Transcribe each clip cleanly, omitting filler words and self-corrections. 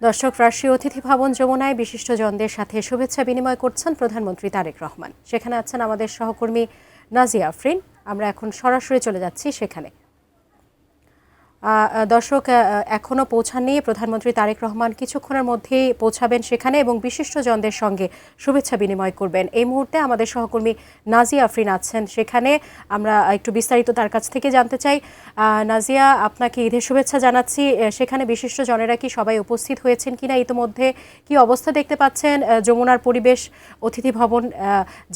দর্শক, রাষ্ট্রীয় অতিথি ভবন যমুনায় বিশিষ্টজনদের সাথে শুভেচ্ছা বিনিময় করছেন প্রধানমন্ত্রী তারেক রহমান। সেখানে আছেন আমাদের সহকর্মী নাজিয়া আফরিন। আমরা এখন সরাসরি চলে যাচ্ছি সেখানে। দর্শক, এখনও পৌঁছাননি প্রধানমন্ত্রী তারেক রহমান, কিছুক্ষণের মধ্যেই পৌঁছাবেন সেখানে এবং বিশিষ্টজনদের সঙ্গে শুভেচ্ছা বিনিময় করবেন। এই মুহূর্তে আমাদের সহকর্মী নাজিয়া আফরিন আছেন সেখানে। আমরা একটু বিস্তারিত তার কাছ থেকে জানতে চাই। নাজিয়া, আপনাকে ঈদের শুভেচ্ছা জানাচ্ছি। সেখানে বিশিষ্টজনেরা কি সবাই উপস্থিত হয়েছেন কিনা, ইতিমধ্যে কি অবস্থা দেখতে পাচ্ছেন? যমুনার পরিবেশ, অতিথি ভবন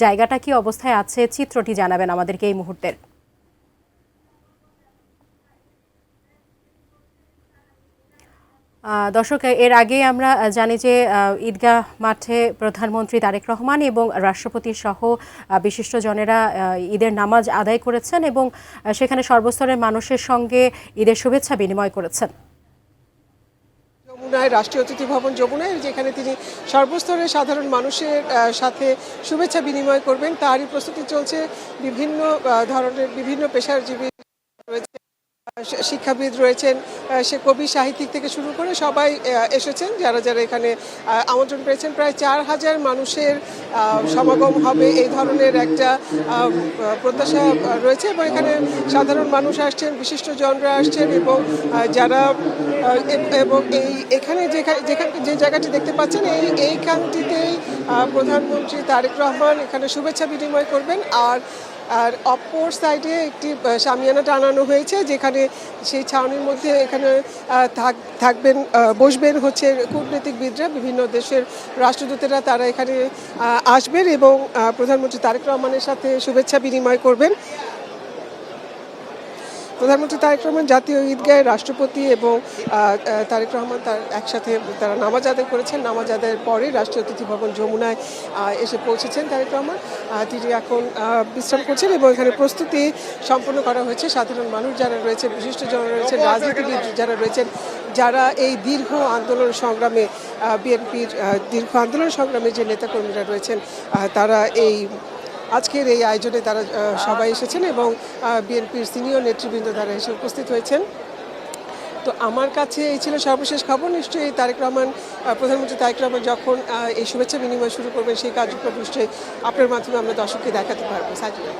জায়গাটা কি অবস্থায় আছে, চিত্রটি জানাবেন আমাদেরকে এই মুহূর্তের। দর্শক, এর আগে আমরা জানি যে ঈদগাহ মাঠে প্রধানমন্ত্রী তারেক রহমান এবং রাষ্ট্রপতি সহ বিশিষ্টজনেরা ঈদের নামাজ আদায় করেছেন এবং সেখানে সর্বস্তরের মানুষের সঙ্গে ঈদের শুভেচ্ছা বিনিময় করেছেন। যমুনায় রাষ্ট্রীয় অতিথি ভবন যমুনায়, যেখানে তিনি সর্বস্তরের সাধারণ মানুষের সাথে শুভেচ্ছা বিনিময় করবেন, তারই প্রস্তুতি চলছে। বিভিন্ন ধরনের বিভিন্ন পেশাজীবী রয়েছে, শিক্ষাবিদ রয়েছেন, সে কবি সাহিত্যিক থেকে শুরু করে সবাই এসেছেন। যারা যারা এখানে আমন্ত্রণ পেয়েছেন, প্রায় 4000 মানুষের সমাগম হবে এই ধরনের একটা প্রত্যাশা রয়েছে। এবং এখানে সাধারণ মানুষ আসছেন, বিশিষ্টজনরা আসছেন এবং যারা এবং এখানে যে জায়গাটি দেখতে পাচ্ছেন, এইখানটিতেই প্রধানমন্ত্রী তারেক রহমান এখানে শুভেচ্ছা বিনিময় করবেন। আর অপর সাইডে একটি শামিয়ানা টানানো হয়েছে, যেখানে সেই ছাউনির মধ্যে এখানে থাকবেন, বসবেন হচ্ছে কূটনীতিকবিদরা, বিভিন্ন দেশের রাষ্ট্রদূতেরা, তারা এখানে আসবেন এবং প্রধানমন্ত্রী তারেক রহমানের সাথে শুভেচ্ছা বিনিময় করবেন। প্রধানমন্ত্রী তারেক রহমান জাতীয় ঈদগাহে রাষ্ট্রপতি এবং তারেক রহমান তার একসাথে তারা নামাজ আদায় করেছেন। নামাজ আদায়ের পরে রাষ্ট্রীয় অতিথি ভবন যমুনায় এসে পৌঁছেছেন তারেক রহমান। তিনি এখন বিশ্রাম করছেন এবং এখানে প্রস্তুতি সম্পন্ন করা হয়েছে। সাধারণ মানুষ যারা রয়েছেন, বিশিষ্টজন রয়েছেন, রাজনীতিবিদ যারা রয়েছেন, যারা এই দীর্ঘ আন্দোলন সংগ্রামে, বিএনপির দীর্ঘ আন্দোলন সংগ্রামে যে নেতাকর্মীরা রয়েছেন, তারা আজকের এই আয়োজনে তারা সবাই এসেছেন এবং বিএনপির সিনিয়র নেতৃবৃন্দ তারা এসে উপস্থিত হয়েছেন। তো আমার কাছে এই ছিল সর্বশেষ খবর। নিশ্চয়ই প্রধানমন্ত্রী তারেক রহমান যখন এই শুভেচ্ছা বিনিময় শুরু করবেন, সেই কার্যক্রম নিশ্চয়ই আপনার মাধ্যমে আমরা দর্শককে দেখাতে পারবো। সাজিয়া।